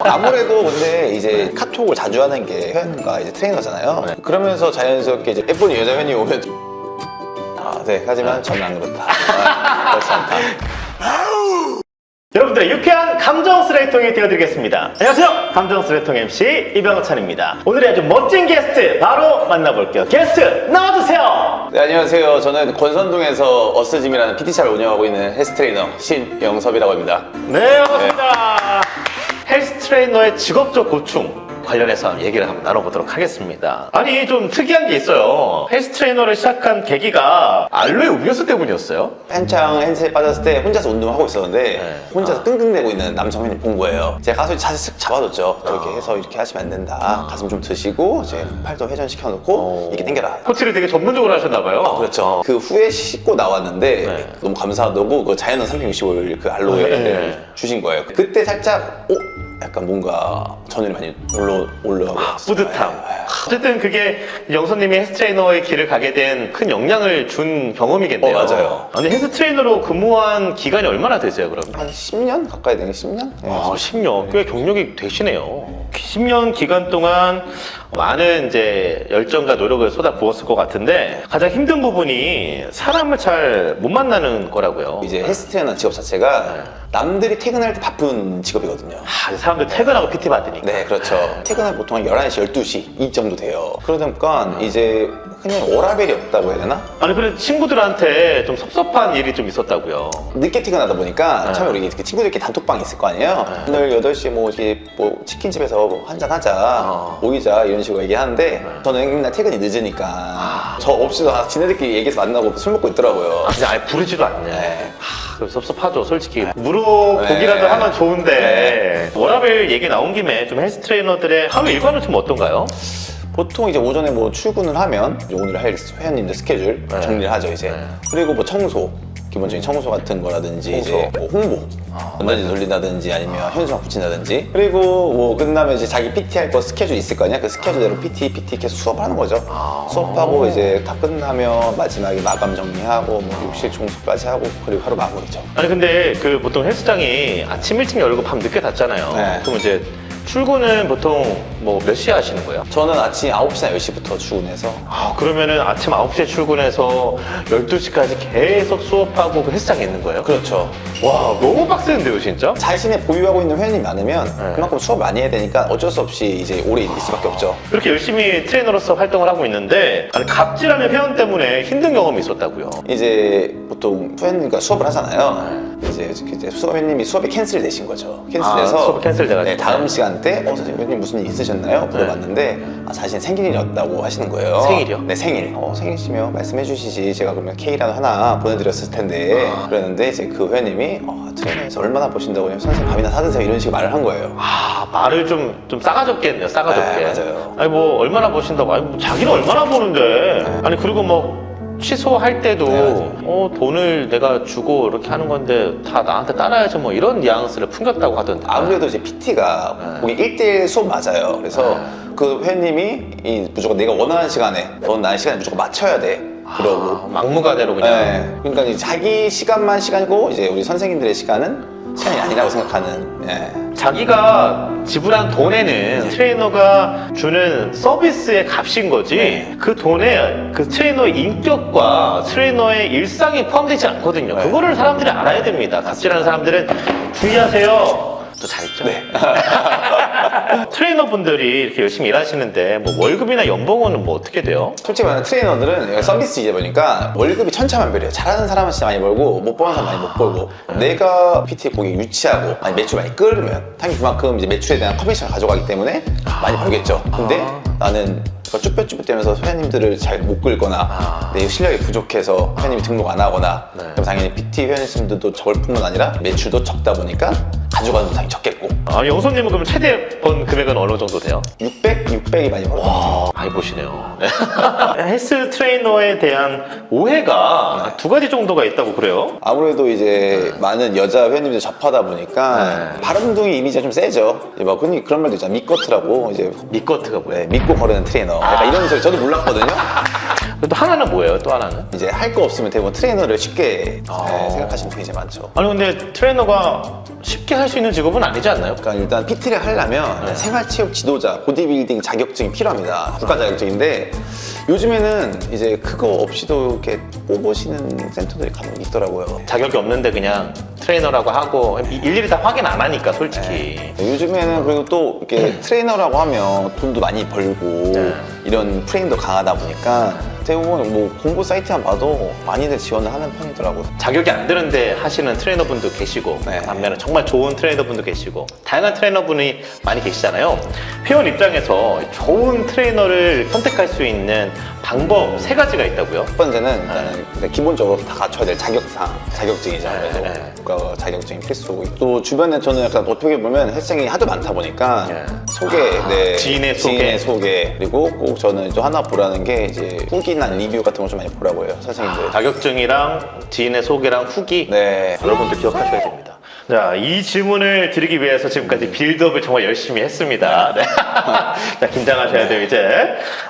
아무래도 근데 이제 카톡을 자주 하는 게 회원과 이제 트레이너잖아요. 네. 그러면서 자연스럽게 이제 예쁜 여자 회원이 오면 네, 하지만 저는 안 그렇다. 그렇지 않다. 여러분들의 유쾌한 감정 쓰레기통이 되어드리겠습니다. 안녕하세요, 감정 쓰레기통 MC 이병찬입니다. 오늘의 아주 멋진 게스트 바로 만나볼게요. 게스트 나와주세요. 네, 안녕하세요. 저는 권선동에서 어스짐이라는 PT샵을 운영하고 있는 헬스 트레이너 신영섭이라고 합니다. 네, 반갑습니다. 헬스 트레이너의 직업적 고충 관련해서 얘기를 한번 나눠보도록 하겠습니다. 아니, 좀 특이한 게 있어요. 헬스 트레이너를 시작한 계기가 알로에 음료수 때문이었어요? 한창 헬스에 빠졌을 때 혼자서 운동하고 있었는데 혼자서 끙끙대고 있는 남성분이 본 거예요. 제가 가서 자세 쓱 잡아줬죠. 이렇게 해서 이렇게 하시면 안 된다. 가슴 좀 드시고 이제 팔도 회전시켜 놓고 이렇게 당겨라. 코치를 되게 전문적으로 하셨나봐요. 그렇죠. 그 후에 씻고 나왔는데 네. 너무 감사하다고 그 자연은 365일 그 알로에를 주신 거예요. 그때 살짝 약간 뭔가 전율이 많이 올라가고 뿌듯함. 어쨌든 그게 영선님이 헬스 트레이너의 길을 가게 된 큰 영향을 준 경험이겠네요. 맞아요. 아니, 헬스 트레이너로 근무한 기간이 얼마나 되세요, 그럼? 한 10년 가까이 되는 10년? 네. 10년. 꽤 경력이 되시네요. 10년 기간 동안 많은 이제 열정과 노력을 쏟아부었을 것 같은데 가장 힘든 부분이 사람을 잘 못 만나는 거라고요. 이제 헬스 트레이너 직업 자체가 남들이 퇴근할 때 바쁜 직업이거든요. 사람들 퇴근하고 PT 받으니까. 네, 그렇죠. 퇴근은 보통 한 11시, 12시 이 정도 돼요. 그러다 보니까 이제 그냥 워라벨이 없다고 해야 되나? 아니, 그래도 친구들한테 좀 섭섭한 일이 좀 있었다고요. 늦게 퇴근하다 보니까 처음에 우리 친구들끼리 단톡방이 있을 거 아니에요? 오늘 8시에 뭐 이렇게 뭐 치킨집에서 뭐 한잔 하자, 모이자 이런 식으로 얘기하는데 저는 맨날 퇴근이 늦으니까 저 없이도 지네들끼리 얘기해서 만나고 술 먹고 있더라고요. 그냥 아예 부르지도 않네. 네. 그럼 섭섭하죠, 솔직히. 무료고기라도 하면 좋은데. 워라벨 얘기 나온 김에 좀 헬스 트레이너들의 하루 일과는 좀 어떤가요? 보통 이제 오전에 뭐 출근을 하면 이제 오늘 할 회원님들 스케줄 정리를 하죠, 이제. 그리고 뭐 청소, 기본적인 청소 같은 거라든지 이제 뭐 홍보, 전단지 돌린다든지 아니면 현수막 붙인다든지. 그리고 뭐 끝나면 이제 자기 PT 할 거 스케줄 있을 거 아니야? 그 스케줄대로 PT 계속 수업을 하는 거죠. 수업하고 이제 다 끝나면 마지막에 마감 정리하고 뭐 욕실 청소까지 하고 그리고 하루 마무리죠. 아니, 근데 그 보통 헬스장이 아침 일찍 열고 밤 늦게 닫잖아요. 네. 그럼 이제 출근은 보통 뭐 몇 시에 하시는 거예요? 저는 아침 9시나 10시부터 출근해서 그러면은 아침 9시에 출근해서 12시까지 계속 수업하고 그 헬스장에 있는 거예요? 그렇죠. 와, 너무 빡센데요, 진짜? 자신의 보유하고 있는 회원이 많으면 그만큼 수업 많이 해야 되니까 어쩔 수 없이 이제 오래 있을 수밖에 없죠. 그렇게 열심히 트레이너로서 활동을 하고 있는데, 아니, 갑질하는 회원 때문에 힘든 경험이 있었다고요? 이제 보통 회원님과 수업을 하잖아요. 이제 회원님이 수업이 캔슬 되신 거죠. 캔슬돼서 수업이 캔슬돼가지고. 네, 다음 시간 때 선생님 회원님 무슨 일 있으셨나요? 물어봤는데 자신 생일이었다고 하시는 거예요. 생일이요? 네, 생일. 생일이시면 말씀해 주시지 제가 그러면 케이크라도 하나 보내드렸을 텐데 그랬는데 이제 그 회원님이 트레이너에서 얼마나 보신다고 그냥 선생님 밥이나 사드세요 이런 식으로 말을 한 거예요. 말을 좀 싸가졌겠네요, 싸가졌게. 네, 맞아요. 아니, 뭐 얼마나 보신다고. 아니, 뭐 자기는 얼마나 보는데. 아니, 그리고 뭐 취소할 때도 돈을 내가 주고 이렇게 하는 건데 다 나한테 따라야지 뭐 이런 뉘앙스를 풍겼다고 하던데. 아무래도 이제 PT가 거기 1대1 수업 맞아요. 그래서 그 회원님이 무조건 내가 원하는 시간에 넌 나의 시간에 무조건 맞춰야 돼. 그러고 막무가내로 그냥. 네. 그러니까 이제 자기 시간만 시간이고 이제 우리 선생님들의 시간은 시간이 아니라고 생각하는. 자기가 지불한 돈에는 트레이너가 주는 서비스의 값인 거지 그 돈에 그 트레이너의 인격과 트레이너의 일상이 포함되지 않거든요. 그거를 사람들이 알아야 됩니다. 갑질하는 사람들은 주의하세요. 또 잘했죠? 네. 트레이너분들이 이렇게 열심히 일하시는데 뭐 월급이나 연봉은 뭐 어떻게 돼요? 솔직히 말하면 트레이너들은 서비스이다 보니까 월급이 천차만별이에요. 잘하는 사람은 진짜 많이 벌고 못 버는 사람은 많이 못 벌고 내가 PT의 고객이 유치하고 아니 매출 많이 끌면 당연히 그만큼 이제 매출에 대한 커미션을 가져가기 때문에 많이 벌겠죠. 근데 나는 쭈뼛쭈뼛대면서 회원님들을 잘 못 끌거나 내 실력이 부족해서 회원님이 등록 안 하거나 그럼 당연히 PT 회원님들도 적을 뿐만 아니라 매출도 적다 보니까 가져가는 돈 당연히 적겠고. 영선님은 그럼 최대 번 금액은 어느 정도 돼요? 600이 많이 벌어요. 많이 보시네요. 헬스 트레이너에 대한 오해가 두 가지 정도가 있다고 그래요? 아무래도 이제 많은 여자 회원님들 접하다 보니까 바람둥이 이미지가 좀 세죠. 막 흔히 그런 말도 있잖아. 미꺼트라고 이제 미꺼트가 뭐예요? 믿고 거르는 트레이너. 약간 이런 소리 저도 몰랐거든요. 또 하나는 뭐예요? 또 하나는? 이제 할 거 없으면 대부분 트레이너를 쉽게 생각하시는 분이 이제 많죠. 아니 근데 트레이너가 쉽게 할 수 있는 직업은 아니지 않나요? 그러니까 일단 PT를 하려면 생활체육 지도자, 보디빌딩 자격증이 필요합니다. 국가 자격증인데 요즘에는 이제 그거 없이도 이렇게 뽑으시는 센터들이 간혹 있더라고요. 자격이 없는데 그냥 트레이너라고 하고 일일이 다 확인 안 하니까 솔직히. 요즘에는 그리고 또 이렇게 트레이너라고 하면 돈도 많이 벌고 네. 이런 프레임도 강하다 보니까 대부분 뭐 공고 사이트만 봐도 많이들 지원을 하는 편이더라고요. 자격이 안 되는데 하시는 트레이너분도 계시고 네. 반면에 정말 좋은 트레이너분도 계시고 다양한 트레이너분이 많이 계시잖아요. 회원 입장에서 좋은 트레이너를 선택할 수 있는 방법 3가지가 있다고요. 첫 번째는 일단은 기본적으로 다 갖춰야 될 자격증이죠. 그래서 네. 국가 자격증이 필수고 또 주변에 저는 약간 어떻게 보면 헬스장이 하도 많다 보니까 네. 소개, 지인의 소개 그리고 꼭 저는 또 하나 보라는 게 이제 후기나 리뷰 같은 걸 좀 많이 보라고 해요, 선생님들. 자격증이랑 지인의 소개랑 후기 네. 여러분들 기억하셔야 됩니다. 자, 이 질문을 드리기 위해서 지금까지 빌드업을 정말 열심히 했습니다. 네. 자, 긴장하셔야 돼요, 이제.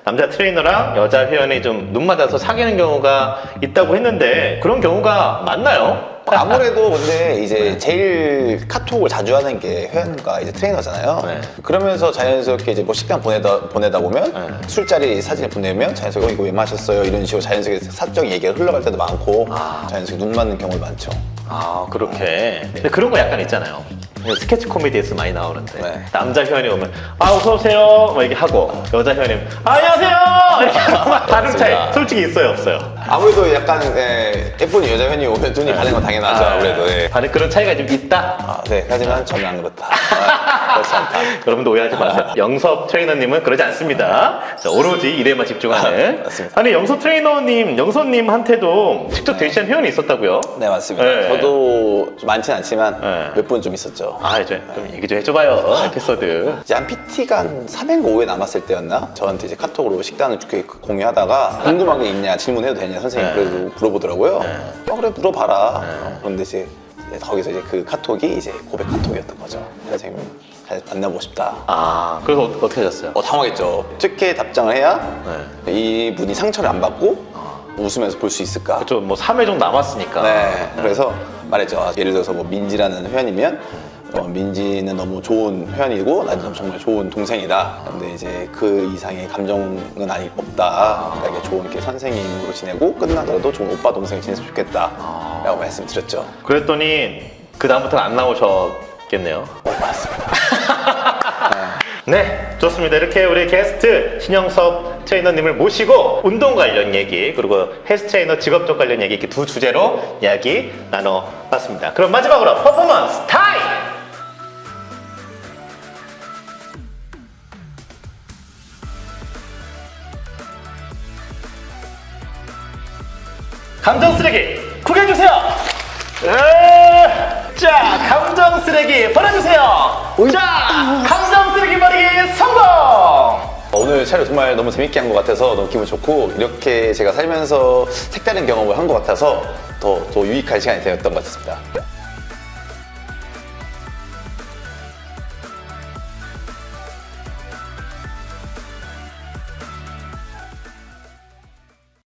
남자 트레이너랑 여자 회원이 좀 눈 맞아서 사귀는 경우가 있다고 했는데 그런 경우가 맞나요? 아무래도 근데 이제 제일 카톡을 자주 하는 게 회원과 이제 트레이너잖아요. 네. 그러면서 자연스럽게 이제 뭐 식당 보내다 보면 네. 술자리 사진을 보내면 자연스럽게 이거 왜 마셨어요? 이런 식으로 자연스럽게 사적 얘기가 흘러갈 때도 많고 자연스럽게 눈 맞는 경우가 많죠. 아, 그렇게. 근데 그런 거 약간 있잖아요. 스케치 코미디에서 많이 나오는데 네. 남자 회원이 오면 아 어서 오세요 막 이렇게 하고 여자 회원이 오면 안녕하세요 이렇게 하고 다른 차이 솔직히 있어요 없어요? 아무래도 약간 예쁜 여자 회원이 오면 눈이 가는 건 당연하죠. 아무래도. 네. 다른 그런 차이가 좀 있다. 네. 하지만 저는 안 그렇다. 그렇지 않다. 여러분도 오해하지 마세요. 영섭 트레이너님은 그러지 않습니다. 자, 오로지 일에만 집중하는. 맞습니다. 아니 영섭 트레이너님, 영섭님한테도 직접 대시한 회원이 있었다고요? 네, 맞습니다. 네. 저도 좀 많진 않지만 네. 몇 분 좀 있었죠. 아 이제 좀 얘기 좀 해줘봐요. 에피소드. 이제 한 PT가 한 3회인가 5회 남았을 때였나? 저한테 이제 카톡으로 식단을 이렇게 공유하다가 궁금한 게 있냐, 질문해도 되냐, 선생님 네. 그래도 물어보더라고요. 그래, 물어봐라. 네. 그런데 이제 거기서 이제 그 카톡이 이제 고백 카톡이었던 거죠. 선생님, 잘 만나보고 싶다. 아 그래서 어떻게 하셨어요? 당황했죠. 어떻게 답장을 해야 네. 이분이 상처를 안 받고 웃으면서 볼 수 있을까? 그쵸, 뭐 3회 정도 남았으니까. 네. 그래서 말했죠. 예를 들어서 뭐 민지라는 회원이면 민지는 너무 좋은 회원이고 나는 정말 좋은 동생이다. 근데 이제 그 이상의 감정은 없다. 그러니까 이게 좋은 이렇게 선생님으로 지내고 끝나더라도 좋은 오빠 동생이 지냈으면 좋겠다. 라고 말씀드렸죠. 그랬더니 그 다음부터는 안 나오셨겠네요. 맞습니다. 네, 좋습니다. 이렇게 우리 게스트 신영섭 트레이너님을 모시고 운동 관련 얘기 그리고 헬스 트레이너 직업적 관련 얘기 이렇게 두 주제로 이야기 나눠봤습니다. 그럼 마지막으로 퍼포먼스 타임! 감정 쓰레기 구겨주세요. 자, 감정 쓰레기 버려주세요. 자, 감정 쓰레기 버리기 성공. 오늘 촬영 정말 너무 재밌게 한 것 같아서 너무 기분 좋고 이렇게 제가 살면서 색다른 경험을 한 것 같아서 더 유익한 시간이 되었던 것 같습니다.